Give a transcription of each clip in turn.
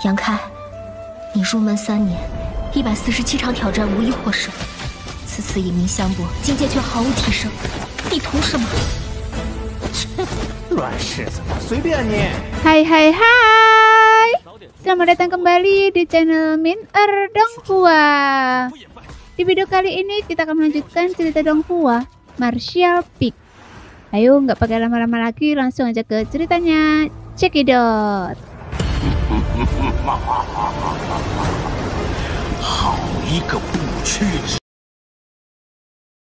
杨开，你入门3年，147场挑战无一获胜，此次以名相搏，境界却毫无提升，你图什么？乱柿子，随便你。Hai Selamat datang kembali di channel Min Donghua. Di video kali ini kita akan melanjutkan cerita Donghua Martial Peak. Ayo nggak pakai lama-lama lagi, langsung aja ke ceritanya. Cekidot.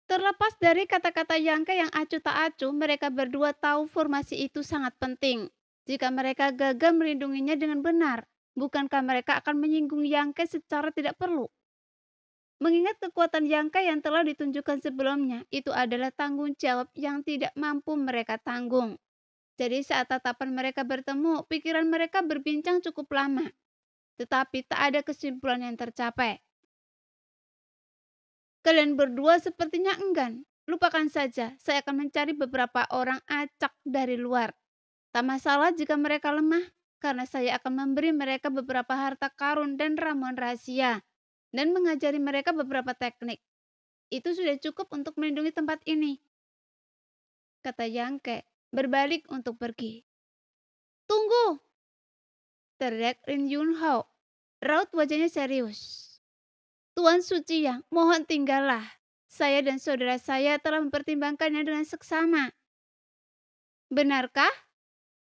Terlepas dari kata-kata Yangke yang acuh tak acuh, mereka berdua tahu formasi itu sangat penting. Jika mereka gagal melindunginya dengan benar, bukankah mereka akan menyinggung Yangke secara tidak perlu? Mengingat kekuatan Yangke yang telah ditunjukkan sebelumnya, itu adalah tanggung jawab yang tidak mampu mereka tanggung. Jadi saat tatapan mereka bertemu, pikiran mereka berbincang cukup lama. Tetapi tak ada kesimpulan yang tercapai. Kalian berdua sepertinya enggan. Lupakan saja, saya akan mencari beberapa orang acak dari luar. Tak masalah jika mereka lemah, karena saya akan memberi mereka beberapa harta karun dan ramuan rahasia, dan mengajari mereka beberapa teknik. Itu sudah cukup untuk melindungi tempat ini, kata Yangke, berbalik untuk pergi. Tunggu! Teriak Lin Yunhao. Raut wajahnya serius. Tuan Suci Yang, mohon tinggallah. Saya dan saudara saya telah mempertimbangkannya dengan seksama. Benarkah?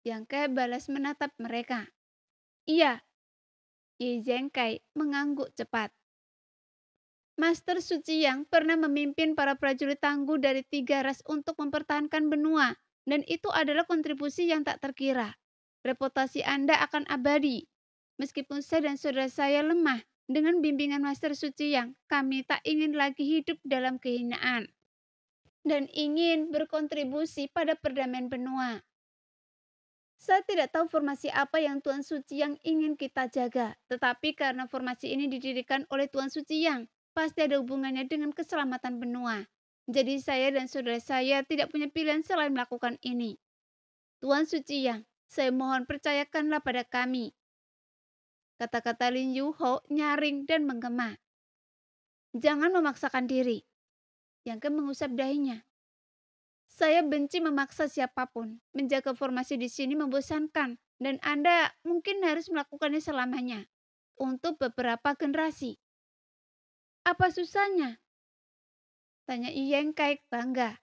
Yangke balas menatap mereka. Iya. Yi Zhengkai mengangguk cepat. Master Suci Yang pernah memimpin para prajurit tangguh dari 3 ras untuk mempertahankan benua, dan itu adalah kontribusi yang tak terkira. Reputasi Anda akan abadi. Meskipun saya dan saudara saya lemah, dengan bimbingan Master Suci Yang, kami tak ingin lagi hidup dalam kehinaan dan ingin berkontribusi pada perdamaian benua. Saya tidak tahu formasi apa yang Tuan Suci Yang ingin kita jaga, tetapi karena formasi ini didirikan oleh Tuan Suci Yang, pasti ada hubungannya dengan keselamatan benua. Jadi saya dan saudara saya tidak punya pilihan selain melakukan ini. Tuan Suci Yang, saya mohon percayakanlah pada kami. Kata-kata Lin Yuho nyaring dan menggema. Jangan memaksakan diri. Yangke mengusap dahinya. Saya benci memaksa siapapun. Menjaga formasi di sini membosankan, dan Anda mungkin harus melakukannya selamanya untuk beberapa generasi. Apa susahnya? Tanya Yangke bangga.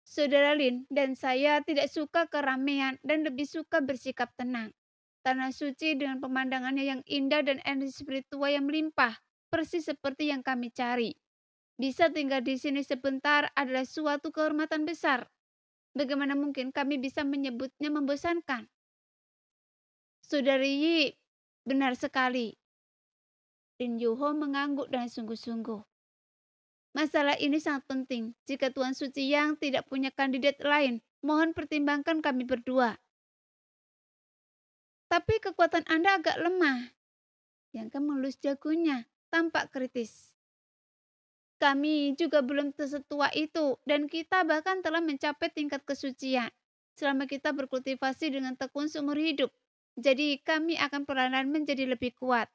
Saudara Lin dan saya tidak suka keramaian dan lebih suka bersikap tenang. Tanah suci dengan pemandangannya yang indah dan energi spiritual yang melimpah, persis seperti yang kami cari. Bisa tinggal di sini sebentar adalah suatu kehormatan besar. Bagaimana mungkin kami bisa menyebutnya membosankan? Saudari Yi, benar sekali. Lin Yuho mengangguk dengan sungguh-sungguh. Masalah ini sangat penting. Jika Tuan Suci Yang tidak punya kandidat lain, mohon pertimbangkan kami berdua. Tapi kekuatan Anda agak lemah. Yangke mengelus jagunya, tampak kritis. Kami juga belum setua itu, dan kita bahkan telah mencapai tingkat kesucian selama kita berkultivasi dengan tekun seumur hidup. Jadi kami akan perlahan menjadi lebih kuat.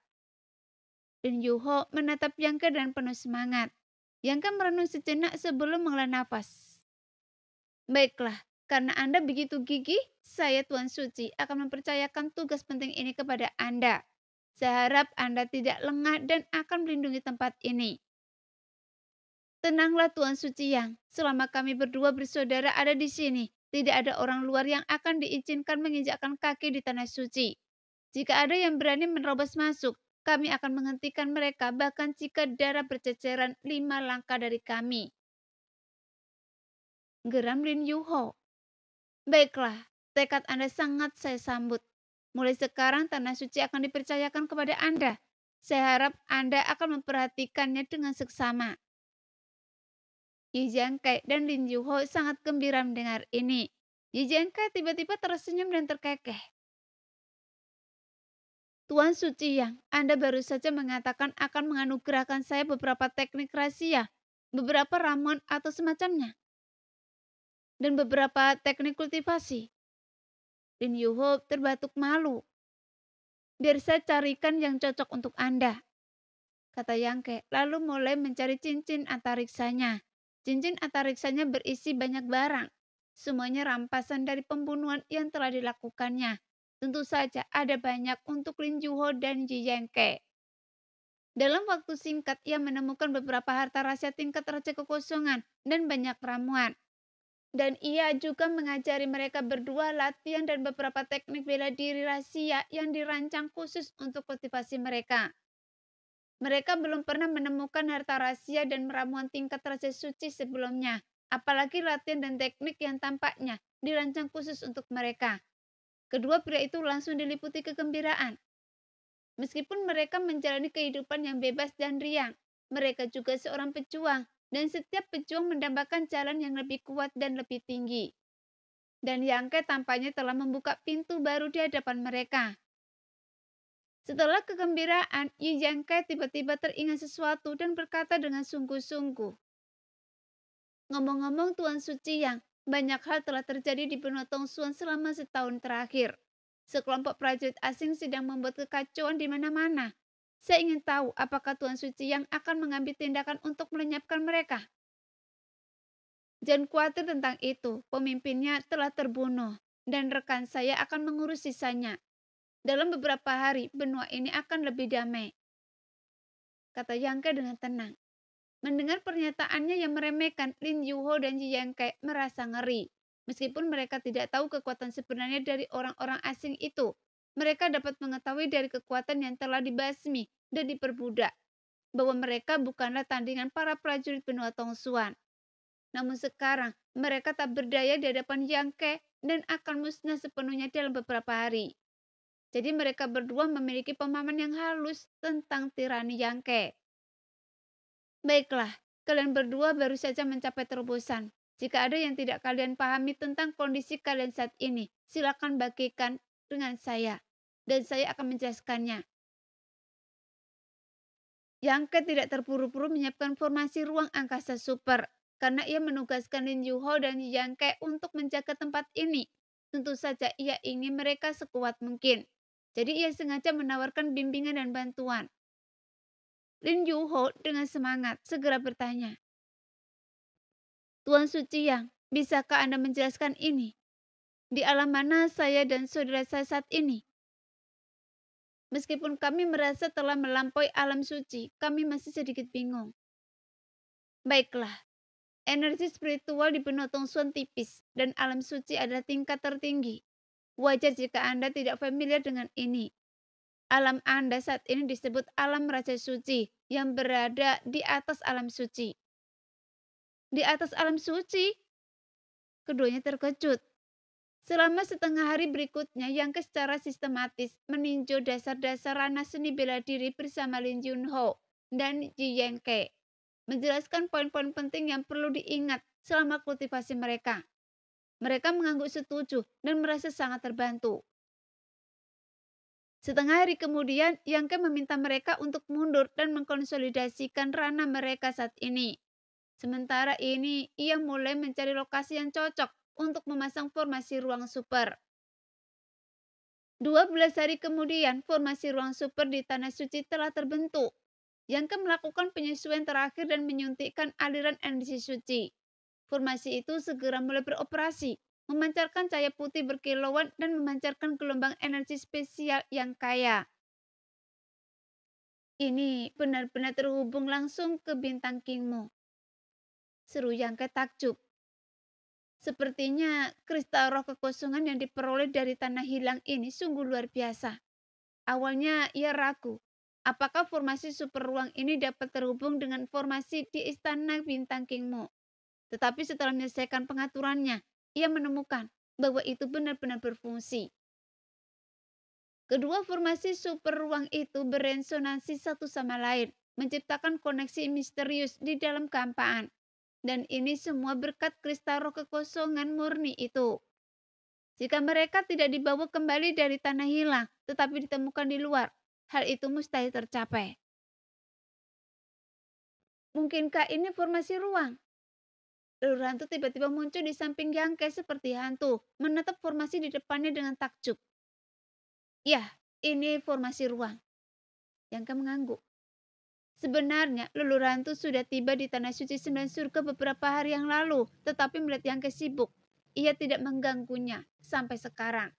Lin Yuho menatap Yangke dan penuh semangat. Yangke merenung sejenak sebelum menghela nafas. Baiklah, karena Anda begitu gigih, saya Tuan Suci akan mempercayakan tugas penting ini kepada Anda. Saya harap Anda tidak lengah dan akan melindungi tempat ini. Tenanglah Tuan Suci Yang, selama kami berdua bersaudara ada di sini, tidak ada orang luar yang akan diizinkan menginjakkan kaki di tanah suci. Jika ada yang berani menerobos masuk, kami akan menghentikan mereka bahkan jika darah berceceran 5 langkah dari kami. Geram Lin Yuho. Baiklah, tekad Anda sangat saya sambut. Mulai sekarang tanah suci akan dipercayakan kepada Anda. Saya harap Anda akan memperhatikannya dengan seksama. Yi Zhengkai dan Lin Yuho sangat gembira mendengar ini. Yi Zhengkai tiba-tiba tersenyum dan terkekeh. Tuan Suci Yang, Anda baru saja mengatakan akan menganugerahkan saya beberapa teknik rahasia, beberapa ramuan atau semacamnya, dan beberapa teknik kultivasi. Lin Yuho terbatuk malu. Biar saya carikan yang cocok untuk Anda, kata Yangke, lalu mulai mencari cincin antariksanya. Cincin antariksanya berisi banyak barang. Semuanya rampasan dari pembunuhan yang telah dilakukannya. Tentu saja ada banyak untuk Lin Juho dan Ji Yangke. Dalam waktu singkat, ia menemukan beberapa harta rahasia tingkat raja kekosongan dan banyak ramuan. Dan ia juga mengajari mereka berdua latihan dan beberapa teknik bela diri rahasia yang dirancang khusus untuk kultivasi mereka. Mereka belum pernah menemukan harta rahasia dan ramuan tingkat raja suci sebelumnya, apalagi latihan dan teknik yang tampaknya dirancang khusus untuk mereka. Kedua pria itu langsung diliputi kegembiraan. Meskipun mereka menjalani kehidupan yang bebas dan riang, mereka juga seorang pejuang, dan setiap pejuang mendambakan jalan yang lebih kuat dan lebih tinggi. Dan Yangke tampaknya telah membuka pintu baru di hadapan mereka. Setelah kegembiraan, Yi Yangke tiba-tiba teringat sesuatu dan berkata dengan sungguh-sungguh, "Ngomong-ngomong Tuan Suci Yang, banyak hal telah terjadi di benua Tongsuan selama setahun terakhir. Sekelompok prajurit asing sedang membuat kekacauan di mana-mana. Saya ingin tahu apakah Tuan Suci Yang akan mengambil tindakan untuk melenyapkan mereka." "Jangan khawatir tentang itu, pemimpinnya telah terbunuh, dan rekan saya akan mengurus sisanya. Dalam beberapa hari, benua ini akan lebih damai," kata Yangke dengan tenang. Mendengar pernyataannya yang meremehkan, Lin Yuho dan Ji Yangke merasa ngeri. Meskipun mereka tidak tahu kekuatan sebenarnya dari orang-orang asing itu, mereka dapat mengetahui dari kekuatan yang telah dibasmi dan diperbudak, bahwa mereka bukanlah tandingan para prajurit benua Tongsuan. Namun sekarang, mereka tak berdaya di hadapan Yangke dan akan musnah sepenuhnya dalam beberapa hari. Jadi mereka berdua memiliki pemahaman yang halus tentang tirani Yangke. "Baiklah, kalian berdua baru saja mencapai terobosan. Jika ada yang tidak kalian pahami tentang kondisi kalian saat ini, silakan bagikan dengan saya, dan saya akan menjelaskannya." Yangke tidak terburu-buru menyiapkan formasi ruang angkasa super, karena ia menugaskan Lin Yuho dan Yangke untuk menjaga tempat ini. Tentu saja ia ingin mereka sekuat mungkin. Jadi ia sengaja menawarkan bimbingan dan bantuan. Lin Yuho dengan semangat segera bertanya, "Tuan Suci Yang, bisakah Anda menjelaskan ini? Di alam mana saya dan saudara saya saat ini? Meskipun kami merasa telah melampaui alam suci, kami masih sedikit bingung." "Baiklah, energi spiritual di benua Tongsuan tipis, dan alam suci adalah tingkat tertinggi. Wajar jika Anda tidak familiar dengan ini. Alam Anda saat ini disebut alam raja suci, yang berada di atas alam suci." "Di atas alam suci?" Keduanya terkejut. Selama setengah hari berikutnya, Yangke secara sistematis meninjau dasar-dasar ranah seni bela diri bersama Lin Junho dan Ji Yangke, menjelaskan poin-poin penting yang perlu diingat selama kultivasi mereka. Mereka mengangguk setuju dan merasa sangat terbantu. Setengah hari kemudian, Yangke meminta mereka untuk mundur dan mengkonsolidasikan ranah mereka saat ini. Sementara ini, ia mulai mencari lokasi yang cocok untuk memasang formasi ruang super. 12 hari kemudian, formasi ruang super di Tanah Suci telah terbentuk. Yangke melakukan penyesuaian terakhir dan menyuntikkan aliran energi suci. Formasi itu segera mulai beroperasi, memancarkan cahaya putih berkilauan dan memancarkan gelombang energi spesial yang kaya. "Ini benar-benar terhubung langsung ke bintang Kingmu," seru Yangke takjub. "Sepertinya kristal roh kekosongan yang diperoleh dari tanah hilang ini sungguh luar biasa." Awalnya ia ragu, apakah formasi super ruang ini dapat terhubung dengan formasi di istana bintang Kingmu. Tetapi setelah menyelesaikan pengaturannya, ia menemukan bahwa itu benar-benar berfungsi. Kedua formasi super ruang itu beresonansi satu sama lain, menciptakan koneksi misterius di dalam kehampaan. Dan ini semua berkat kristal roh kekosongan murni itu. Jika mereka tidak dibawa kembali dari tanah hilang, tetapi ditemukan di luar, hal itu mustahil tercapai. "Mungkinkah ini formasi ruang?" Leluhur hantu tiba-tiba muncul di samping Yangke seperti hantu, menatap formasi di depannya dengan takjub. "Ya, Ini formasi ruang. Yang mengangguk. Sebenarnya leluhur hantu sudah tiba di Tanah Suci 9 Surga beberapa hari yang lalu, tetapi melihat Yangke sibuk, ia tidak mengganggunya sampai sekarang.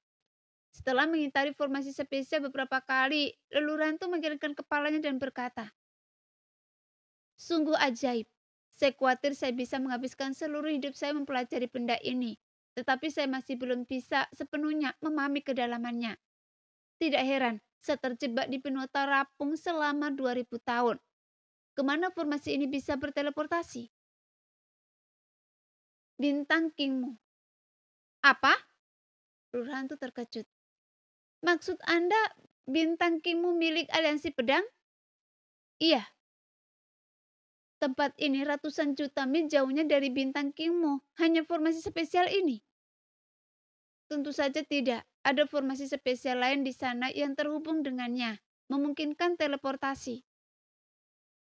Setelah mengitari formasi spesial beberapa kali, leluhur hantu menggelengkan kepalanya dan berkata, "Sungguh ajaib. Saya khawatir saya bisa menghabiskan seluruh hidup saya mempelajari benda ini, tetapi saya masih belum bisa sepenuhnya memahami kedalamannya. Tidak heran, saya terjebak di benua terapung selama 2000 tahun. Kemana formasi ini bisa berteleportasi?" "Bintang Kingmu." "Apa?" Leluhur hantu terkejut. "Maksud Anda bintang Kingmu milik aliansi pedang?" "Iya. Tempat ini ratusan juta mil jauhnya dari bintang Kingmu. Hanya formasi spesial ini?" "Tentu saja tidak. Ada formasi spesial lain di sana yang terhubung dengannya, memungkinkan teleportasi."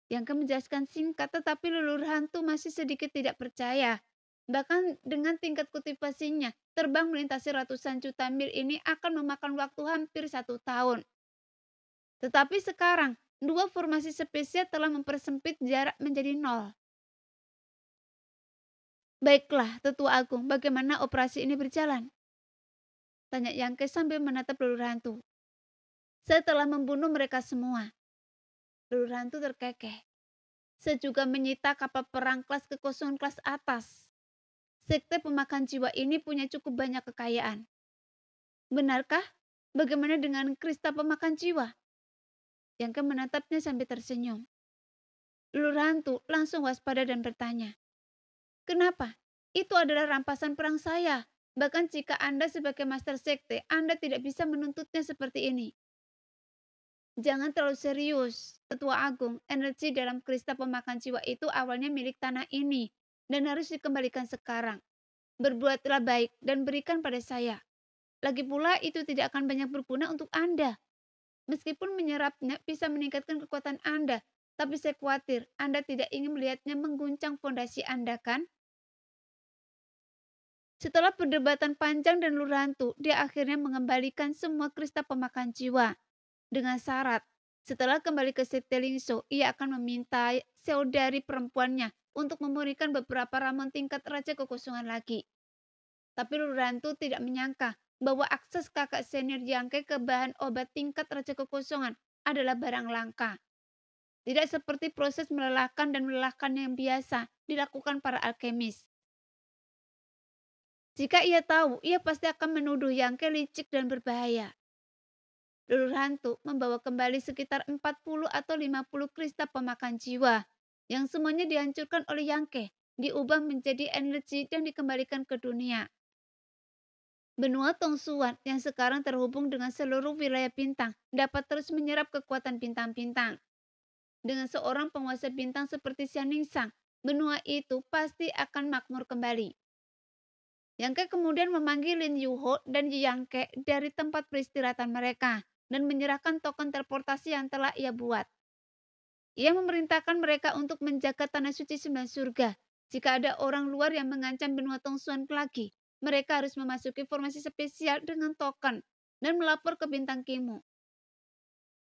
Yang menjelaskan singkat, tetapi leluhur hantu masih sedikit tidak percaya. Bahkan dengan tingkat kultivasinya, terbang melintasi ratusan juta mil ini akan memakan waktu hampir 1 tahun. Tetapi sekarang, 2 formasi spesial telah mempersempit jarak menjadi 0. "Baiklah, Tetua Agung, bagaimana operasi ini berjalan?" tanya Yangke sambil menatap leluhur hantu. "Saya telah membunuh mereka semua." Leluhur hantu terkekeh. "Saya juga menyita kapal perang kelas kekosongan kelas atas. Sekte pemakan jiwa ini punya cukup banyak kekayaan." "Benarkah? Bagaimana dengan kristal pemakan jiwa?" Yang menatapnya sambil tersenyum. Leluhur hantu langsung waspada dan bertanya, "Kenapa? Itu adalah rampasan perang saya. Bahkan jika Anda sebagai master sekte, Anda tidak bisa menuntutnya seperti ini." "Jangan terlalu serius, Tetua Agung. Energi dalam kristal pemakan jiwa itu awalnya milik tanah ini dan harus dikembalikan sekarang. Berbuatlah baik dan berikan pada saya. Lagi pula itu tidak akan banyak berguna untuk Anda. Meskipun menyerapnya bisa meningkatkan kekuatan Anda, tapi saya khawatir Anda tidak ingin melihatnya mengguncang fondasi Anda, kan?" Setelah perdebatan panjang dan leluhur hantu, dia akhirnya mengembalikan semua kristal pemakan jiwa. Dengan syarat, setelah kembali ke Sekte Lingso, ia akan meminta saudari perempuannya untuk memberikan beberapa ramuan tingkat Raja Kekosongan lagi. Tapi leluhur hantu tidak menyangka bahwa akses kakak senior Yangke ke bahan obat tingkat Raja Kekosongan adalah barang langka. Tidak seperti proses melelahkan dan melelahkan yang biasa dilakukan para alkemis. Jika ia tahu, ia pasti akan menuduh Yangke licik dan berbahaya. Leluhur hantu membawa kembali sekitar 40 atau 50 kristal pemakan jiwa yang semuanya dihancurkan oleh Yangke, diubah menjadi energi dan dikembalikan ke dunia. Benua Tongsuan yang sekarang terhubung dengan seluruh wilayah bintang dapat terus menyerap kekuatan bintang-bintang. Dengan seorang penguasa bintang seperti Xianingsang, benua itu pasti akan makmur kembali. Yangke kemudian memanggil Lin Yuho dan Yangke dari tempat peristirahatan mereka dan menyerahkan token teleportasi yang telah ia buat. Ia memerintahkan mereka untuk menjaga Tanah Suci 9 Surga. Jika ada orang luar yang mengancam benua Tongsuan lagi, mereka harus memasuki formasi spesial dengan token dan melapor ke bintang Kingmu.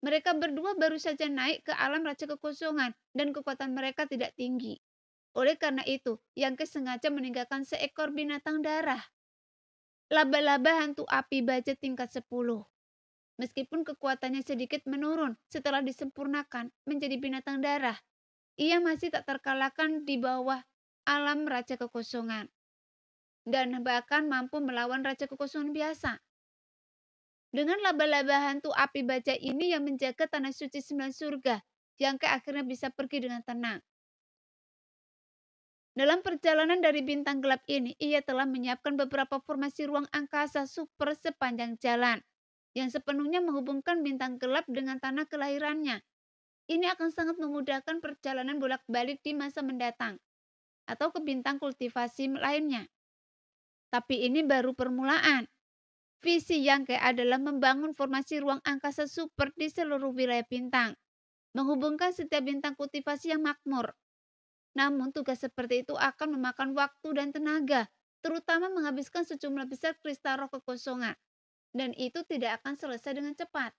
Mereka berdua baru saja naik ke alam Raja Kekosongan dan kekuatan mereka tidak tinggi. Oleh karena itu, Yangke sengaja meninggalkan seekor binatang darah. Laba-laba hantu api baja tingkat 10. Meskipun kekuatannya sedikit menurun setelah disempurnakan menjadi binatang darah, ia masih tak terkalahkan di bawah alam Raja Kekosongan. Dan bahkan mampu melawan Raja Kekosongan biasa. Dengan laba-laba hantu api baja ini yang menjaga Tanah Suci 9 Surga, Yangke akhirnya bisa pergi dengan tenang. Dalam perjalanan dari bintang gelap ini, ia telah menyiapkan beberapa formasi ruang angkasa super sepanjang jalan, yang sepenuhnya menghubungkan bintang gelap dengan tanah kelahirannya. Ini akan sangat memudahkan perjalanan bolak-balik di masa mendatang, atau ke bintang kultivasi lainnya. Tapi ini baru permulaan. Visi Yangke adalah membangun formasi ruang angkasa super di seluruh wilayah bintang, menghubungkan setiap bintang kultivasi yang makmur. Namun tugas seperti itu akan memakan waktu dan tenaga, terutama menghabiskan sejumlah besar kristal roh kekosongan. Dan itu tidak akan selesai dengan cepat.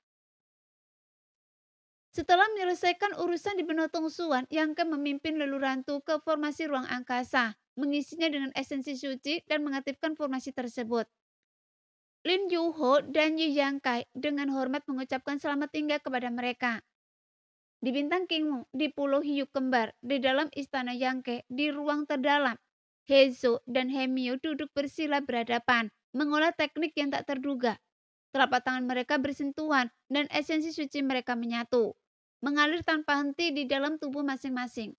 Setelah menyelesaikan urusan di benua Tongsuan, Yangke memimpin lelurantu ke formasi ruang angkasa, mengisinya dengan esensi suci dan mengaktifkan formasi tersebut. Lin Yuho dan Yi Yangkai dengan hormat mengucapkan selamat tinggal kepada mereka. Di bintang Kingmu, di Pulau Hiu Kembar, di dalam istana Yangke, di ruang terdalam, Hezo dan Hemio duduk bersila berhadapan, mengolah teknik yang tak terduga. Telapak tangan mereka bersentuhan dan esensi suci mereka menyatu, mengalir tanpa henti di dalam tubuh masing-masing.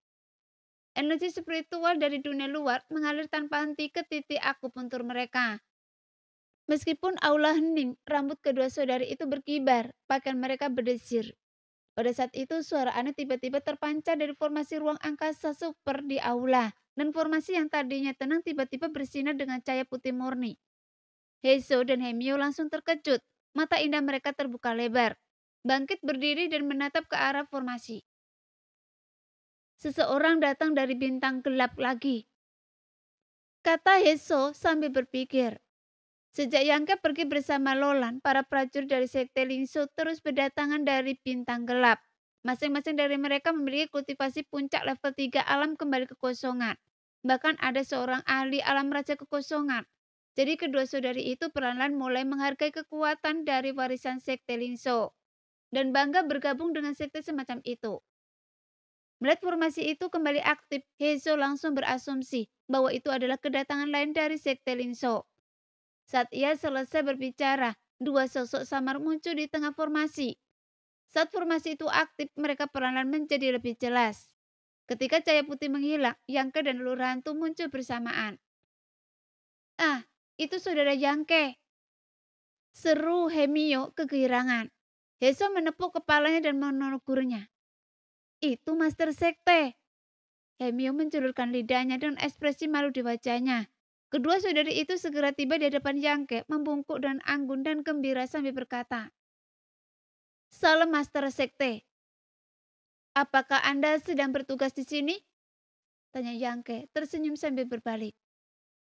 Energi spiritual dari dunia luar mengalir tanpa henti ke titik akupuntur mereka. Meskipun aula hening, rambut kedua saudari itu berkibar, pakaian mereka berdesir. Pada saat itu suara aneh tiba-tiba terpancar dari formasi ruang angkasa super di aula, dan formasi yang tadinya tenang tiba-tiba bersinar dengan cahaya putih murni. Heizo dan Hemio langsung terkejut, mata indah mereka terbuka lebar, bangkit berdiri dan menatap ke arah formasi. Seseorang datang dari bintang gelap lagi, kata Heizo sambil berpikir. Sejak Yangke pergi bersama Lolan, para prajurit dari Sekte Lingso terus berdatangan dari bintang gelap. Masing-masing dari mereka memiliki kultivasi puncak level 3 alam kembali kekosongan. Bahkan ada seorang ahli alam raja kekosongan. Jadi kedua saudari itu perlahan-lahan mulai menghargai kekuatan dari warisan Sekte Lingso. Dan bangga bergabung dengan sekte semacam itu. Melihat formasi itu kembali aktif, Heizo langsung berasumsi bahwa itu adalah kedatangan lain dari Sekte Lingso. Saat ia selesai berbicara, dua sosok samar muncul di tengah formasi. Saat formasi itu aktif, mereka perlahan menjadi lebih jelas. Ketika cahaya putih menghilang, Yangke dan Leluhur Hantu muncul bersamaan. Ah, itu saudara Yangke, seru Hemio kegirangan. Heso menepuk kepalanya dan menegurnya. Itu Master Sekte. Hemio menjulurkan lidahnya dengan ekspresi malu di wajahnya. Kedua saudari itu segera tiba di hadapan Yangke, membungkuk dan anggun dan gembira sambil berkata, "Salam Master Sekte. Apakah Anda sedang bertugas di sini?" tanya Yangke, tersenyum sambil berbalik.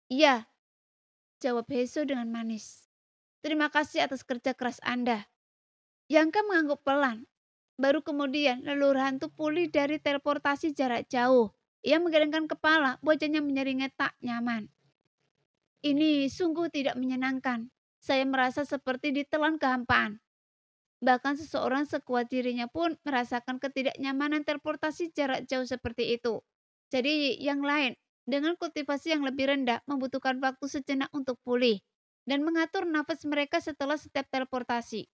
"Iya," jawab Heso dengan manis. "Terima kasih atas kerja keras Anda." Yangke mengangguk pelan. Baru kemudian Leluhur Hantu pulih dari teleportasi jarak jauh. Ia menggelengkan kepala, wajahnya menyeringai tak nyaman. "Ini sungguh tidak menyenangkan. Saya merasa seperti ditelan kehampaan. Bahkan seseorang sekuat dirinya pun merasakan ketidaknyamanan teleportasi jarak jauh seperti itu. Jadi yang lain, dengan kultivasi yang lebih rendah membutuhkan waktu sejenak untuk pulih dan mengatur nafas mereka setelah setiap teleportasi.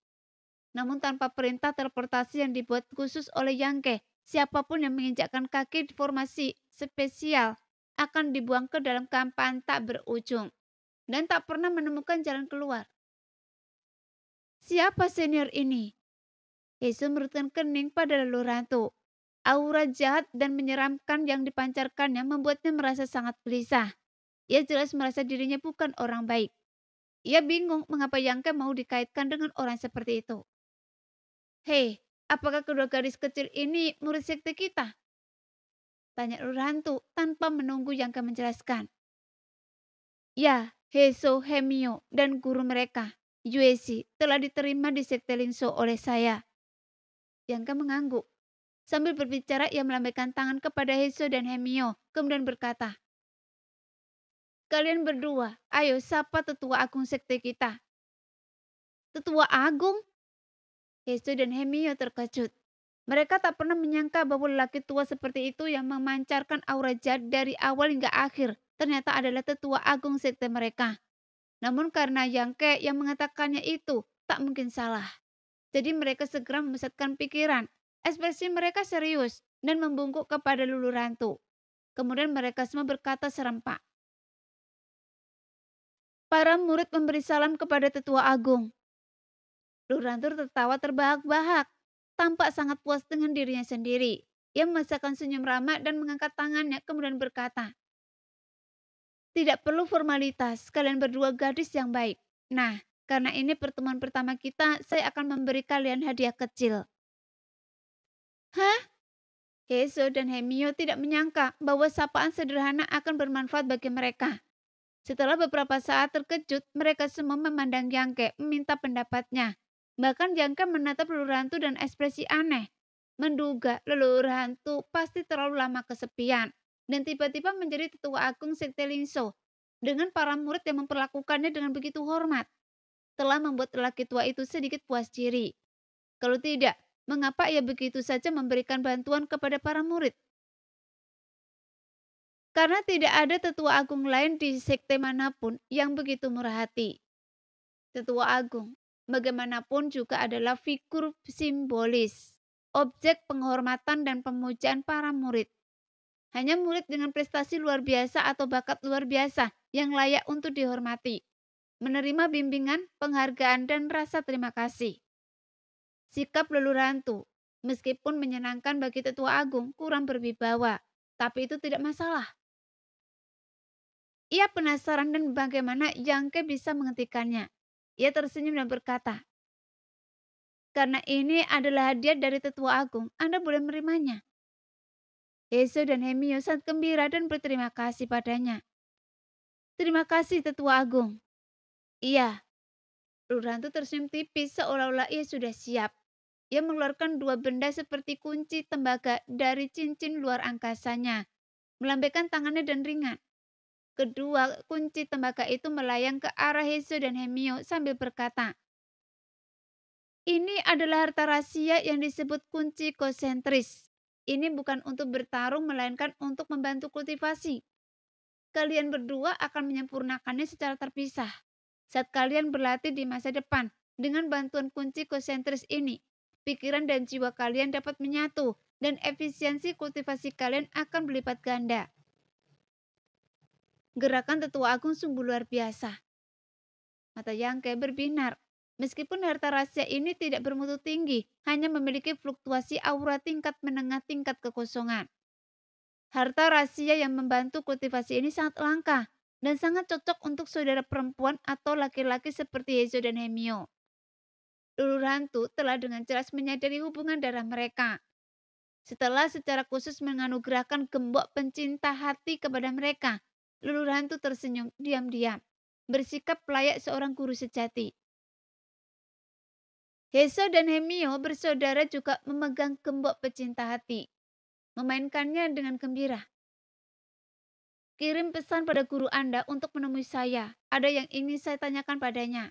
Namun tanpa perintah teleportasi yang dibuat khusus oleh Yangke, siapapun yang menginjakkan kaki di formasi spesial akan dibuang ke dalam kehampaan tak berujung dan tak pernah menemukan jalan keluar." "Siapa senior ini?" Heizo merutkan kening pada Leluhur Hantu. Aura jahat dan menyeramkan yang dipancarkannya membuatnya merasa sangat gelisah. Ia jelas merasa dirinya bukan orang baik. Ia bingung mengapa Yangke mau dikaitkan dengan orang seperti itu. "Hei, apakah kedua gadis kecil ini murid sekte kita?" tanya Leluhur Hantu tanpa menunggu Yangke menjelaskan. "Ya, Heizo, Hemio, dan guru mereka, Yueshi, telah diterima di Sekte Lingso oleh saya." Yangke mengangguk. Sambil berbicara, ia melambaikan tangan kepada Heizo dan Hemio, kemudian berkata, "Kalian berdua, ayo sapa tetua agung sekte kita." "Tetua agung?" Heizo dan Hemio terkejut. Mereka tak pernah menyangka bahwa lelaki tua seperti itu yang memancarkan aura jahat dari awal hingga akhir ternyata adalah tetua agung sekte mereka. Namun karena Yangke yang mengatakannya itu tak mungkin salah. Jadi mereka segera memusatkan pikiran. Ekspresi mereka serius dan membungkuk kepada Leluhur Hantu. Kemudian mereka semua berkata serempak. Para murid memberi salam kepada tetua agung. Leluhur Hantu tertawa terbahak-bahak, tampak sangat puas dengan dirinya sendiri. Ia memasakkan senyum ramah dan mengangkat tangannya kemudian berkata, "Tidak perlu formalitas, kalian berdua gadis yang baik. Nah, karena ini pertemuan pertama kita, saya akan memberi kalian hadiah kecil." "Hah?" Heizo dan Hemio tidak menyangka bahwa sapaan sederhana akan bermanfaat bagi mereka. Setelah beberapa saat terkejut, mereka semua memandang Yangke meminta pendapatnya. Bahkan Yangke menatap Leluhur Hantu dan ekspresi aneh. menduga leluhur hantu pasti terlalu lama kesepian dan tiba-tiba menjadi tetua agung Sekte Lingso dengan para murid yang memperlakukannya dengan begitu hormat telah membuat lelaki tua itu sedikit puas diri. Kalau tidak, mengapa ia begitu saja memberikan bantuan kepada para murid? Karena tidak ada tetua agung lain di sekte manapun yang begitu murah hati. Tetua agung, bagaimanapun juga adalah figur simbolis, objek penghormatan dan pemujaan para murid. Hanya murid dengan prestasi luar biasa atau bakat luar biasa yang layak untuk dihormati, menerima bimbingan, penghargaan, dan rasa terima kasih. Sikap leluhur hantu, meskipun menyenangkan bagi tetua agung, kurang berwibawa, tapi itu tidak masalah. Ia penasaran dan bagaimana Yangke bisa menghentikannya. Ia tersenyum dan berkata, "Karena ini adalah hadiah dari tetua agung, Anda boleh menerimanya." Heso dan Hemio sangat gembira dan berterima kasih padanya. "Terima kasih tetua agung." Iya, leluhur hantu tersenyum tipis seolah-olah ia sudah siap. Ia mengeluarkan dua benda seperti kunci tembaga dari cincin luar angkasanya, melambaikan tangannya dan ringan. Kedua kunci tembaga itu melayang ke arah Heso dan Hemio sambil berkata, "Ini adalah harta rahasia yang disebut kunci konsentris. Ini bukan untuk bertarung melainkan untuk membantu kultivasi. Kalian berdua akan menyempurnakannya secara terpisah. Saat kalian berlatih di masa depan, dengan bantuan kunci konsentris ini, pikiran dan jiwa kalian dapat menyatu dan efisiensi kultivasi kalian akan berlipat ganda." Gerakan tetua agung sungguh luar biasa. Mata Yangke berbinar. Meskipun harta rahasia ini tidak bermutu tinggi, hanya memiliki fluktuasi aura tingkat menengah tingkat kekosongan. Harta rahasia yang membantu kultivasi ini sangat langka dan sangat cocok untuk saudara perempuan atau laki-laki seperti Hezo dan Hemio. Leluhur hantu telah dengan jelas menyadari hubungan darah mereka. Setelah secara khusus menganugerahkan gembok pencinta hati kepada mereka, leluhur hantu tersenyum diam-diam, bersikap layak seorang guru sejati. Heso dan Hemio bersaudara juga memegang gembok pecinta hati, memainkannya dengan gembira. "Kirim pesan pada guru Anda untuk menemui saya. Ada yang ingin saya tanyakan padanya,"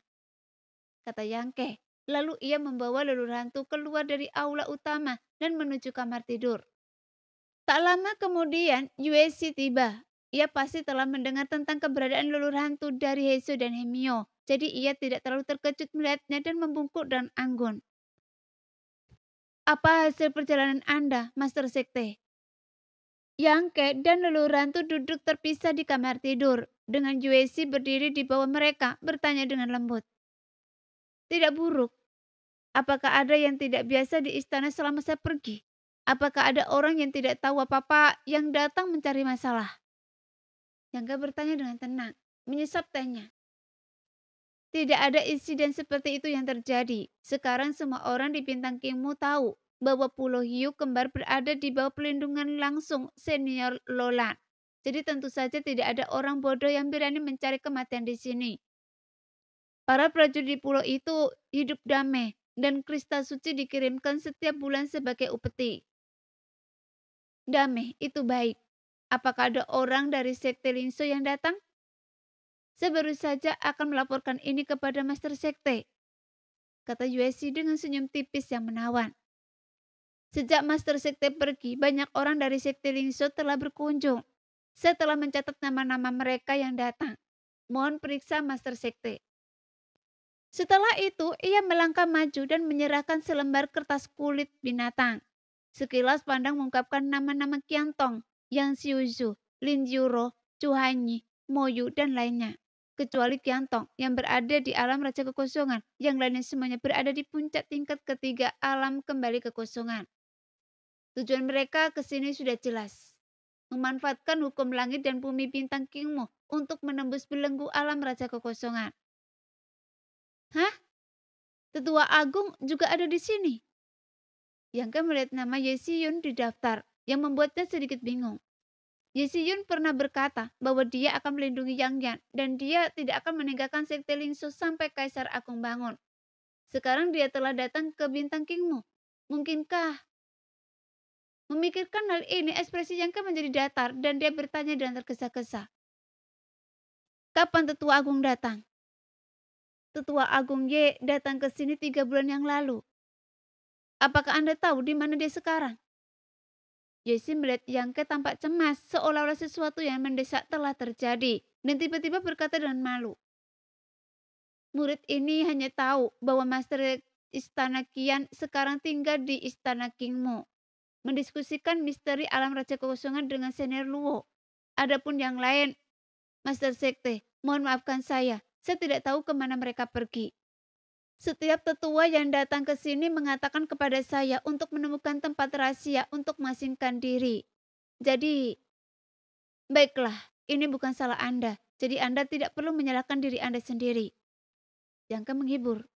kata Yangke. Lalu ia membawa leluhur hantu keluar dari aula utama dan menuju kamar tidur. Tak lama kemudian, Yueshi tiba. Ia pasti telah mendengar tentang keberadaan leluhur hantu dari Heso dan Hemio, jadi ia tidak terlalu terkejut melihatnya dan membungkuk dan anggun. "Apa hasil perjalanan Anda, Master Sekte?" Yangke dan leluhur hantu duduk terpisah di kamar tidur, dengan Yueshi berdiri di bawah mereka, bertanya dengan lembut. "Tidak buruk. Apakah ada yang tidak biasa di istana selama saya pergi? Apakah ada orang yang tidak tahu apa-apa yang datang mencari masalah?" Yangke bertanya dengan tenang, menyesap tehnya. "Tidak ada insiden seperti itu yang terjadi. Sekarang semua orang di Bintang Kingmu tahu bahwa Pulau Hiu kembar berada di bawah perlindungan langsung senior Lolan. Jadi tentu saja tidak ada orang bodoh yang berani mencari kematian di sini. Para prajurit di pulau itu hidup damai dan kristal suci dikirimkan setiap bulan sebagai upeti. Damai itu baik. Apakah ada orang dari Sekte Lingso yang datang? Saya baru saja akan melaporkan ini kepada Master Sekte," kata Yueshi dengan senyum tipis yang menawan. "Sejak Master Sekte pergi, banyak orang dari Sekte Lingso telah berkunjung. Saya telah mencatat nama-nama mereka yang datang. Mohon periksa Master Sekte." Setelah itu, ia melangkah maju dan menyerahkan selembar kertas kulit binatang. Sekilas pandang mengungkapkan nama-nama Qiantong, Yang Xiuzhu, Lin Yuro, Chu Hanyi, Moyu, dan lainnya. Kecuali Qiantong yang berada di alam Raja Kekosongan, yang lainnya semuanya berada di puncak tingkat ketiga alam kembali kekosongan. Tujuan mereka ke sini sudah jelas. Memanfaatkan hukum langit dan bumi Bintang Kingmu untuk menembus belenggu alam Raja Kekosongan. "Hah? Tetua Agung juga ada di sini?" Yangke melihat nama Yesiyun di daftar, yang membuatnya sedikit bingung. Yesiyun pernah berkata bahwa dia akan melindungi Yang Yan dan dia tidak akan meninggalkan Sekte Lingso sampai Kaisar Agung bangun. Sekarang dia telah datang ke Bintang Kingmu. Mungkinkah Memikirkan hal ini, ekspresi Yangke menjadi datar dan dia bertanya dengan tergesa-gesa. Kapan Tetua Agung datang? Tetua Agung Y datang ke sini 3 bulan yang lalu. Apakah Anda tahu di mana dia sekarang? Yesi melihat Yangke tampak cemas, seolah-olah sesuatu yang mendesak telah terjadi, dan tiba-tiba berkata dengan malu. Murid ini hanya tahu bahwa Master Istana Qian sekarang tinggal di Istana Qingmu, mendiskusikan misteri alam Raja Kekosongan dengan senior Luo. Adapun yang lain, Master Sekte, mohon maafkan saya tidak tahu kemana mereka pergi. Setiap tetua yang datang ke sini mengatakan kepada saya untuk menemukan tempat rahasia untuk mengasingkan diri. Jadi, baiklah, ini bukan salah Anda. Jadi Anda tidak perlu menyalahkan diri Anda sendiri. Yangke menghibur.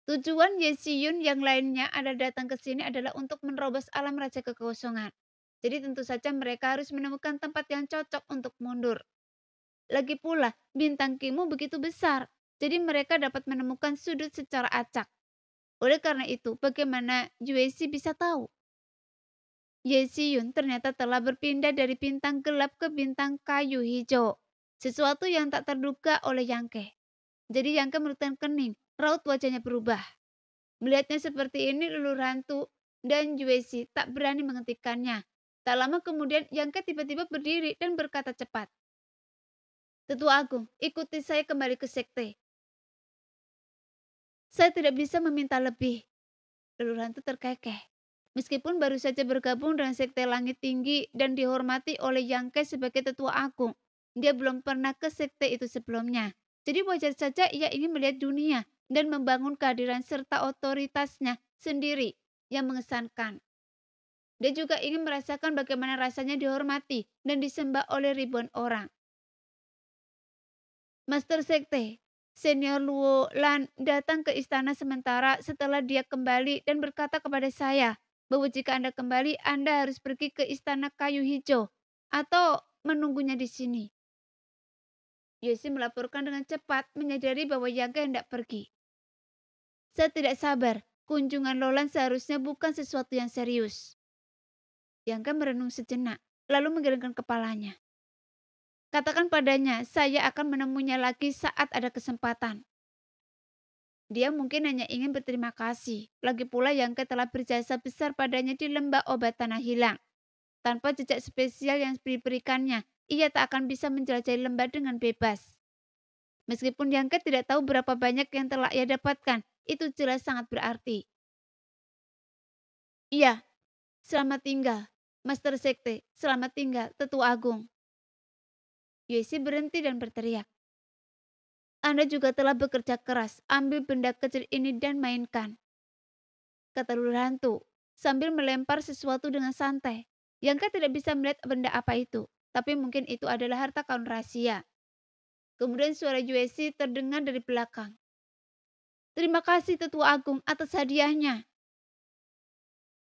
Tujuan Ye Xiyun yang lainnya ada datang ke sini adalah untuk menerobos alam Raja Kekosongan. Jadi tentu saja mereka harus menemukan tempat yang cocok untuk mundur. Lagi pula, bintang Qingmu begitu besar. Jadi mereka dapat menemukan sudut secara acak. Oleh karena itu, bagaimana Yue Xi bisa tahu? Ye Xiyun ternyata telah berpindah dari bintang gelap ke bintang kayu hijau. Sesuatu yang tak terduga oleh Yangke. Jadi Yangke menurutkan kening, raut wajahnya berubah. Melihatnya seperti ini, Leluhur Hantu dan Yue Xi tak berani menghentikannya. Tak lama kemudian Yangke tiba-tiba berdiri dan berkata cepat. Tetua Agung, ikuti saya kembali ke sekte. Saya tidak bisa meminta lebih. Leluhur Hantu terkekeh. Meskipun baru saja bergabung dengan sekte Langit Tinggi dan dihormati oleh Yangke sebagai Tetua Agung, dia belum pernah ke sekte itu sebelumnya. Jadi wajar saja ia ingin melihat dunia dan membangun kehadiran serta otoritasnya sendiri yang mengesankan. Dia juga ingin merasakan bagaimana rasanya dihormati dan disembah oleh ribuan orang. Master Sekte, Senior Luo Lan datang ke istana sementara setelah dia kembali dan berkata kepada saya bahwa jika Anda kembali, Anda harus pergi ke istana kayu hijau atau menunggunya di sini. Yoshi melaporkan dengan cepat, menyadari bahwa Yangke hendak pergi. Saya tidak sabar, kunjungan Lolan seharusnya bukan sesuatu yang serius. Yangke merenung sejenak, lalu menggelengkan kepalanya. Katakan padanya, saya akan menemuinya lagi saat ada kesempatan. Dia mungkin hanya ingin berterima kasih. Lagi pula Yangke telah berjasa besar padanya di lembah obat tanah hilang. Tanpa jejak spesial yang diberikannya, ia tak akan bisa menjelajahi lembah dengan bebas. Meskipun Yangke tidak tahu berapa banyak yang telah ia dapatkan, itu jelas sangat berarti. Iya, selamat tinggal, Master Sekte, selamat tinggal, Tetua Agung. Yoshi berhenti dan berteriak. Anda juga telah bekerja keras, ambil benda kecil ini dan mainkan. Kata Leluhur Hantu, sambil melempar sesuatu dengan santai. Yangke tidak bisa melihat benda apa itu, tapi mungkin itu adalah harta karun rahasia. Kemudian suara Yueshi terdengar dari belakang. Terima kasih Tetua Agung atas hadiahnya.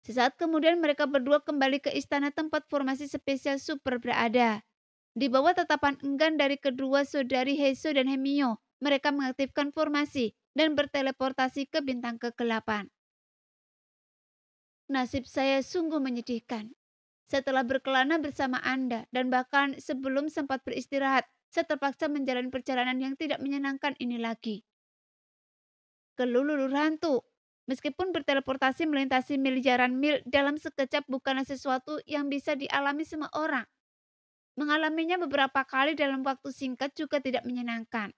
Sesaat kemudian mereka berdua kembali ke istana tempat formasi spesial super berada. Di bawah tatapan enggan dari kedua saudari Heiso dan Hemio, mereka mengaktifkan formasi dan berteleportasi ke bintang kegelapan. Nasib saya sungguh menyedihkan. Setelah berkelana bersama Anda dan bahkan sebelum sempat beristirahat, saya terpaksa menjalani perjalanan yang tidak menyenangkan ini lagi. Keluh Leluhur Hantu. Meskipun berteleportasi melintasi miliaran mil dalam sekejap bukanlah sesuatu yang bisa dialami semua orang. Mengalaminya beberapa kali dalam waktu singkat juga tidak menyenangkan.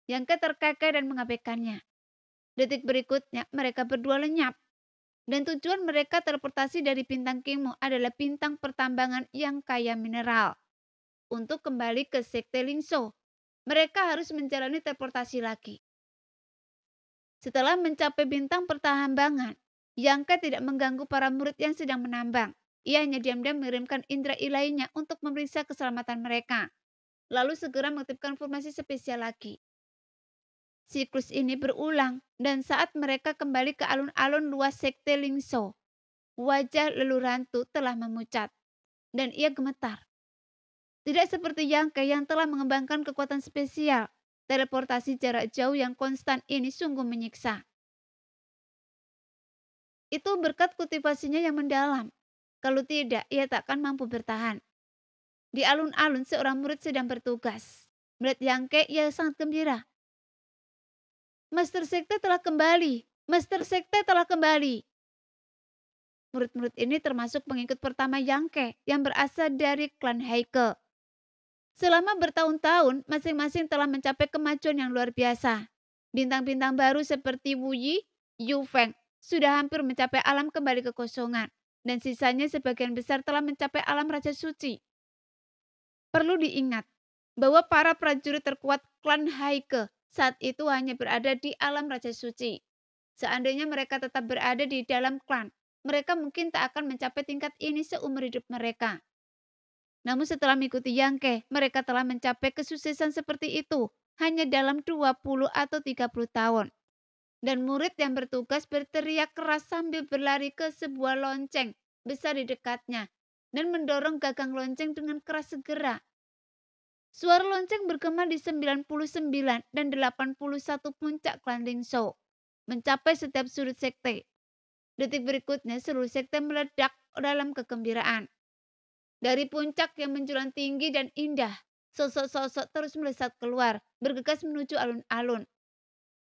Yangke terkekeh dan mengabaikannya. Detik berikutnya mereka berdua lenyap. Dan tujuan mereka teleportasi dari bintang Qingmu adalah bintang pertambangan yang kaya mineral. Untuk kembali ke sekte Lingzhou, mereka harus menjalani teleportasi lagi. Setelah mencapai bintang pertambangan, Yangke tidak mengganggu para murid yang sedang menambang. Ia hanya diam-diam mengirimkan indera ilahiynya untuk memeriksa keselamatan mereka. Lalu segera mengaktifkan formasi spesial lagi. Siklus ini berulang dan saat mereka kembali ke alun-alun luas sekte Lingzhou, wajah Leluhur Hantu telah memucat dan ia gemetar. Tidak seperti Yangke yang telah mengembangkan kekuatan spesial, teleportasi jarak jauh yang konstan ini sungguh menyiksa. Itu berkat kultivasinya yang mendalam. Kalau tidak, ia tak akan mampu bertahan. Di alun-alun seorang murid sedang bertugas. Melihat Yangke, ia sangat gembira. Master Sekte telah kembali. Master Sekte telah kembali. Murid-murid ini termasuk pengikut pertama Yangke yang berasal dari klan Heike. Selama bertahun-tahun, masing-masing telah mencapai kemajuan yang luar biasa. Bintang-bintang baru seperti Wu Yi, Yu Feng sudah hampir mencapai alam kembali kekosongan. Dan sisanya sebagian besar telah mencapai alam Raja Suci. Perlu diingat bahwa para prajurit terkuat klan Heike saat itu hanya berada di alam Raja Suci. Seandainya mereka tetap berada di dalam klan, mereka mungkin tak akan mencapai tingkat ini seumur hidup mereka. Namun setelah mengikuti Yangke, mereka telah mencapai kesuksesan seperti itu hanya dalam 20 atau 30 tahun. Dan murid yang bertugas berteriak keras sambil berlari ke sebuah lonceng besar di dekatnya dan mendorong gagang lonceng dengan keras segera. Suara lonceng bergema di 99 dan 81 puncak klan Lingzhou, mencapai setiap sudut sekte. Detik berikutnya seluruh sekte meledak dalam kegembiraan. Dari puncak yang menjulang tinggi dan indah, sosok-sosok terus melesat keluar, bergegas menuju alun-alun.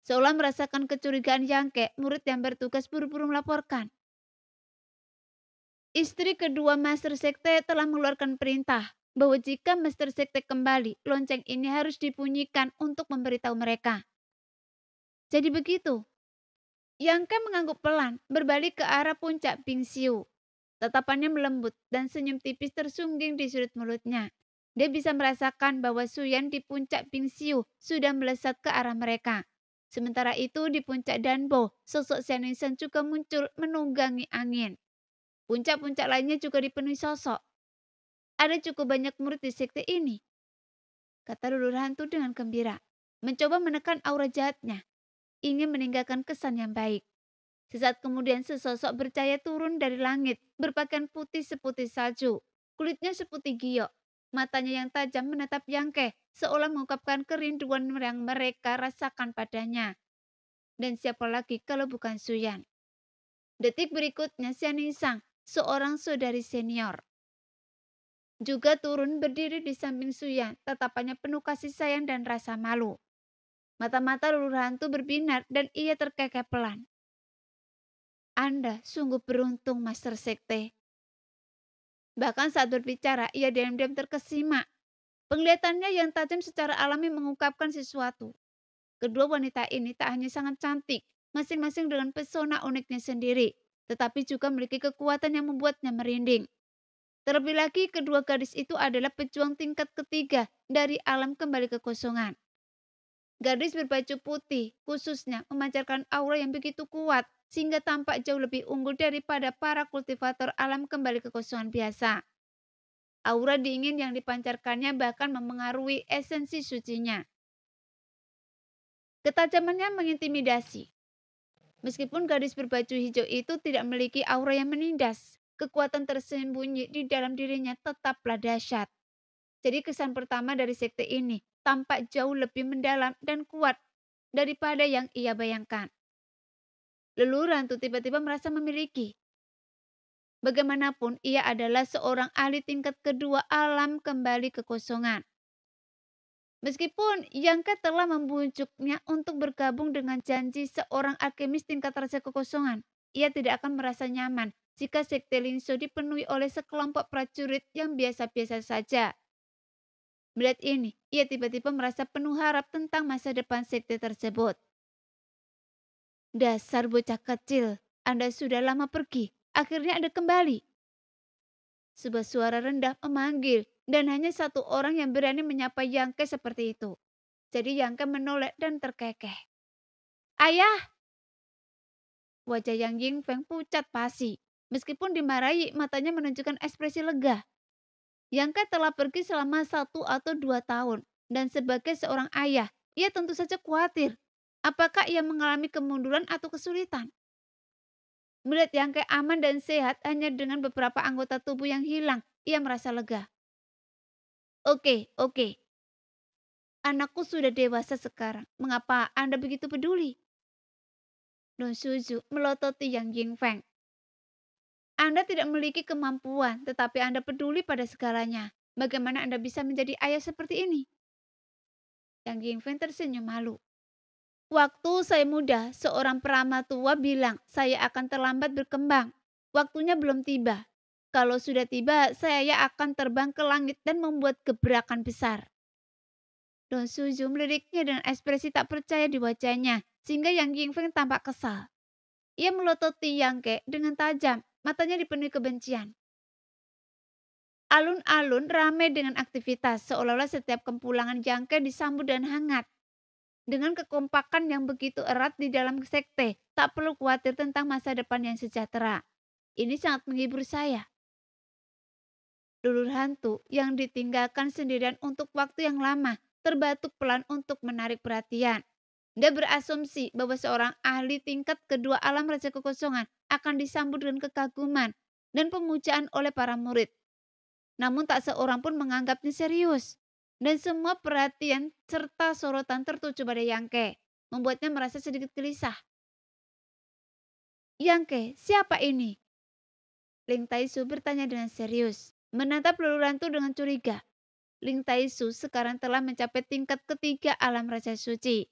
Seolah merasakan kecurigaan Yangke, murid yang bertugas buru-buru melaporkan. Istri kedua Master Sekte telah mengeluarkan perintah bahwa jika Master Sekte kembali, lonceng ini harus dibunyikan untuk memberitahu mereka. Jadi begitu. Yangke mengangguk pelan, berbalik ke arah puncak Bingxiu. Tatapannya melembut dan senyum tipis tersungging di sudut mulutnya. Dia bisa merasakan bahwa Suyan di puncak Bingxiu sudah melesat ke arah mereka. Sementara itu di puncak Danbo, sosok Xianningshan juga muncul menunggangi angin. Puncak-puncak lainnya juga dipenuhi sosok. Ada cukup banyak murid di sekte ini, kata lulur hantu dengan gembira. Mencoba menekan aura jahatnya, ingin meninggalkan kesan yang baik. Sesaat kemudian sesosok bercahaya turun dari langit, berpakaian putih seputih salju. Kulitnya seputih giok, matanya yang tajam menatap Yangke, seolah mengungkapkan kerinduan yang mereka rasakan padanya. Dan siapa lagi kalau bukan Suyan? Detik berikutnya Xianningshan, seorang saudari senior, juga turun berdiri di samping Suyan, tatapannya penuh kasih sayang dan rasa malu. Mata-mata lulur hantu berbinar dan ia terkekeh pelan. Anda sungguh beruntung, Master Sekte. Bahkan saat berbicara, ia diam-diam terkesima. Penglihatannya yang tajam secara alami mengungkapkan sesuatu. Kedua wanita ini tak hanya sangat cantik, masing-masing dengan pesona uniknya sendiri, tetapi juga memiliki kekuatan yang membuatnya merinding. Terlebih lagi, kedua gadis itu adalah pejuang tingkat ketiga dari alam kembali kekosongan. Gadis berbaju putih, khususnya memancarkan aura yang begitu kuat, sehingga tampak jauh lebih unggul daripada para kultivator alam kembali kekosongan biasa. Aura dingin yang dipancarkannya bahkan memengaruhi esensi sucinya. Ketajamannya mengintimidasi. Meskipun gadis berbaju hijau itu tidak memiliki aura yang menindas, kekuatan tersembunyi di dalam dirinya tetaplah dahsyat. Jadi kesan pertama dari sekte ini tampak jauh lebih mendalam dan kuat daripada yang ia bayangkan. Leluhur hantu tiba-tiba merasa memiliki. Bagaimanapun, ia adalah seorang ahli tingkat kedua alam kembali kekosongan. Meskipun Yangke telah membujuknya untuk bergabung dengan janji seorang alkemis tingkat raja kekosongan, ia tidak akan merasa nyaman jika sekte Lingzhou dipenuhi oleh sekelompok prajurit yang biasa-biasa saja. Melihat ini, ia tiba-tiba merasa penuh harap tentang masa depan sekte tersebut. Dasar bocah kecil, Anda sudah lama pergi, akhirnya Anda kembali. Sebuah suara rendah memanggil, dan hanya satu orang yang berani menyapa Yangke seperti itu. Jadi Yangke menoleh dan terkekeh. Ayah! Wajah Yang Yingfeng pucat pasi. Meskipun dimarahi, matanya menunjukkan ekspresi lega. Yangke telah pergi selama 1 atau 2 tahun. Dan sebagai seorang ayah, ia tentu saja khawatir. Apakah ia mengalami kemunduran atau kesulitan? Melihat Yangke aman dan sehat hanya dengan beberapa anggota tubuh yang hilang, ia merasa lega. Oke. Anakku sudah dewasa sekarang. Mengapa Anda begitu peduli? Don Suzu melototi Yang Yingfeng. Anda tidak memiliki kemampuan, tetapi Anda peduli pada segalanya. Bagaimana Anda bisa menjadi ayah seperti ini? Yang Yingfen tersenyum malu. Waktu saya muda, seorang peramal tua bilang saya akan terlambat berkembang. Waktunya belum tiba. Kalau sudah tiba, saya akan terbang ke langit dan membuat gebrakan besar. Don Suju meliriknya dengan ekspresi tak percaya di wajahnya, sehingga Yang Yingfen tampak kesal. Ia melototi Yang Ke dengan tajam, matanya dipenuhi kebencian. Alun-alun ramai dengan aktivitas, seolah-olah setiap kepulangan Yang Ke disambut dan hangat. Dengan kekompakan yang begitu erat di dalam sekte, tak perlu khawatir tentang masa depan yang sejahtera. Ini sangat menghibur saya. Lulur hantu yang ditinggalkan sendirian untuk waktu yang lama terbatuk pelan untuk menarik perhatian. Dia berasumsi bahwa seorang ahli tingkat kedua alam raja kekosongan akan disambut dengan kekaguman dan pemujaan oleh para murid. Namun tak seorang pun menganggapnya serius. Dan semua perhatian serta sorotan tertuju pada Yang Ke, membuatnya merasa sedikit gelisah. Yang Ke, siapa ini? Ling Taisu bertanya dengan serius, menatap Lulur hantu dengan curiga. Ling Taisu sekarang telah mencapai tingkat ketiga alam raja suci.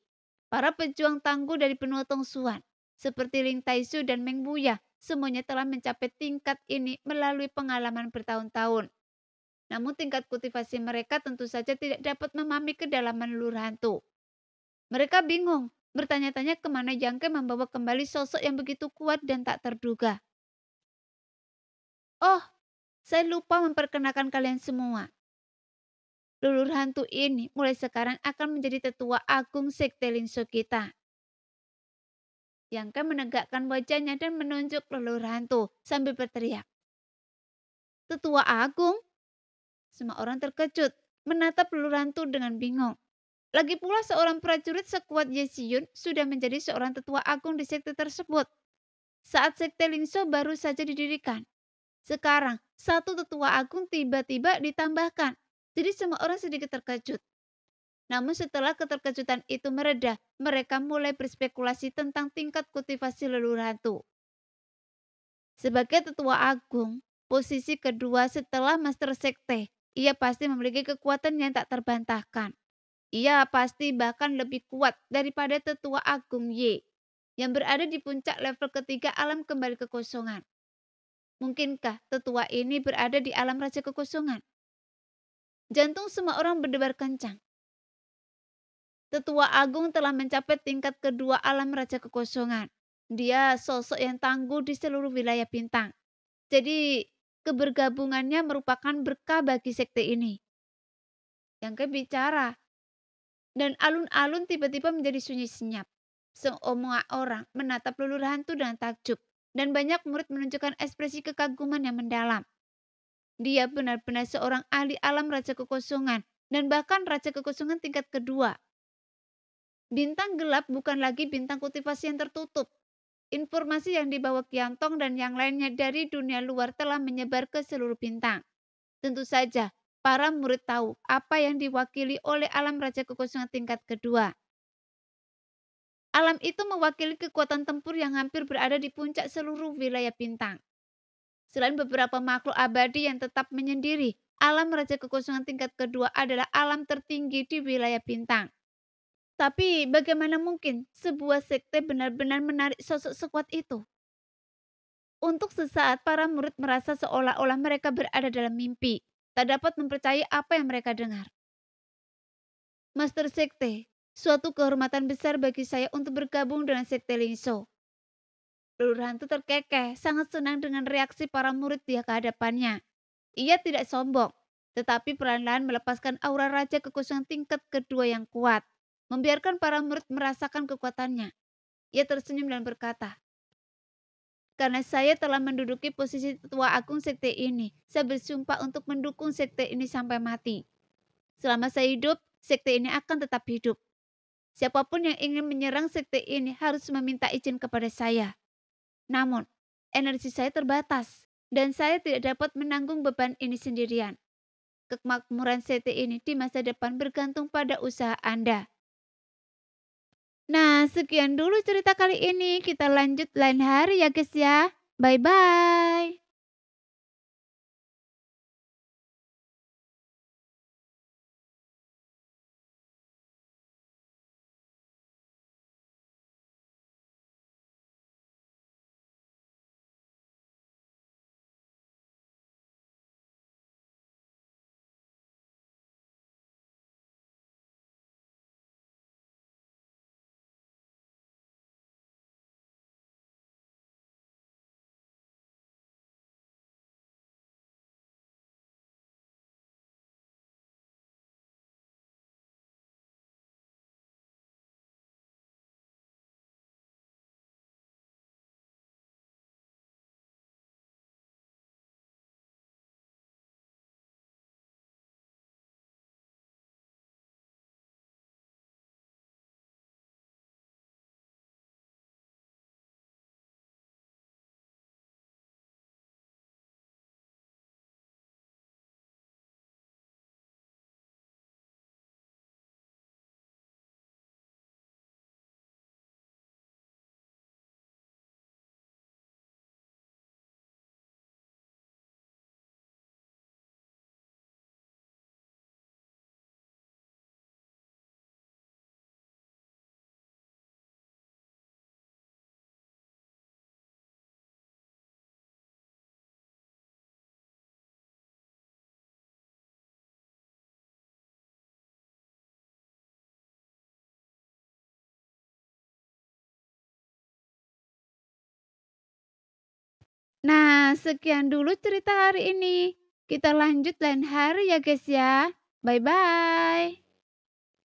Para pejuang tangguh dari benua Tongsuan, seperti Ling Taisu dan Meng Buya, semuanya telah mencapai tingkat ini melalui pengalaman bertahun-tahun. Namun tingkat kultivasi mereka tentu saja tidak dapat memahami kedalaman Lulur hantu. Mereka bingung, bertanya-tanya kemana Yang Ke membawa kembali sosok yang begitu kuat dan tak terduga. Oh, saya lupa memperkenalkan kalian semua. Lulur hantu ini mulai sekarang akan menjadi tetua agung sekte Linso kita. Yang Ke menegakkan wajahnya dan menunjuk Lulur hantu sambil berteriak. Tetua agung? Semua orang terkejut, menatap Lulur hantu dengan bingung. Lagi pula seorang prajurit sekuat Ye Xiyun sudah menjadi seorang tetua agung di sekte tersebut. Saat sekte Lingso baru saja didirikan. Sekarang, satu tetua agung tiba-tiba ditambahkan. Jadi semua orang sedikit terkejut. Namun setelah keterkejutan itu mereda, mereka mulai berspekulasi tentang tingkat kultivasi Lulur hantu. Sebagai tetua agung, posisi kedua setelah master sekte, ia pasti memiliki kekuatan yang tak terbantahkan. Ia pasti bahkan lebih kuat daripada tetua agung Ye yang berada di puncak level ketiga alam kembali kekosongan. Mungkinkah tetua ini berada di alam raja kekosongan? Jantung semua orang berdebar kencang. Tetua agung telah mencapai tingkat kedua alam raja kekosongan. Dia sosok yang tangguh di seluruh wilayah bintang. Jadi kebergabungannya merupakan berkah bagi sekte ini. Yang Ke bicara. Dan alun-alun tiba-tiba menjadi sunyi senyap. Semua orang menatap Lulur hantu dengan takjub. Dan banyak murid menunjukkan ekspresi kekaguman yang mendalam. Dia benar-benar seorang ahli alam raja kekosongan. Dan bahkan raja kekosongan tingkat kedua. Bintang gelap bukan lagi bintang kultivasi yang tertutup. Informasi yang dibawa Qiantong dan yang lainnya dari dunia luar telah menyebar ke seluruh bintang. Tentu saja, para murid tahu apa yang diwakili oleh alam raja kekosongan tingkat kedua. Alam itu mewakili kekuatan tempur yang hampir berada di puncak seluruh wilayah bintang. Selain beberapa makhluk abadi yang tetap menyendiri, alam raja kekosongan tingkat kedua adalah alam tertinggi di wilayah bintang. Tapi bagaimana mungkin sebuah sekte benar-benar menarik sosok sekuat itu? Untuk sesaat para murid merasa seolah-olah mereka berada dalam mimpi. Tak dapat mempercayai apa yang mereka dengar. Master Sekte, suatu kehormatan besar bagi saya untuk bergabung dengan Sekte Lingso. Lulur hantu terkekeh, sangat senang dengan reaksi para murid di hadapannya. Ia tidak sombong, tetapi perlahan-lahan melepaskan aura raja kekosongan tingkat kedua yang kuat. Membiarkan para murid merasakan kekuatannya. Ia tersenyum dan berkata, karena saya telah menduduki posisi tetua agung sekte ini, saya bersumpah untuk mendukung sekte ini sampai mati. Selama saya hidup, sekte ini akan tetap hidup. Siapapun yang ingin menyerang sekte ini harus meminta izin kepada saya. Namun, energi saya terbatas, dan saya tidak dapat menanggung beban ini sendirian. Kemakmuran sekte ini di masa depan bergantung pada usaha Anda. Nah, sekian dulu cerita kali ini. Kita lanjut lain hari ya guys ya. Bye-bye. Nah, sekian dulu cerita hari ini. Kita lanjut lain hari ya guys ya. Bye-bye.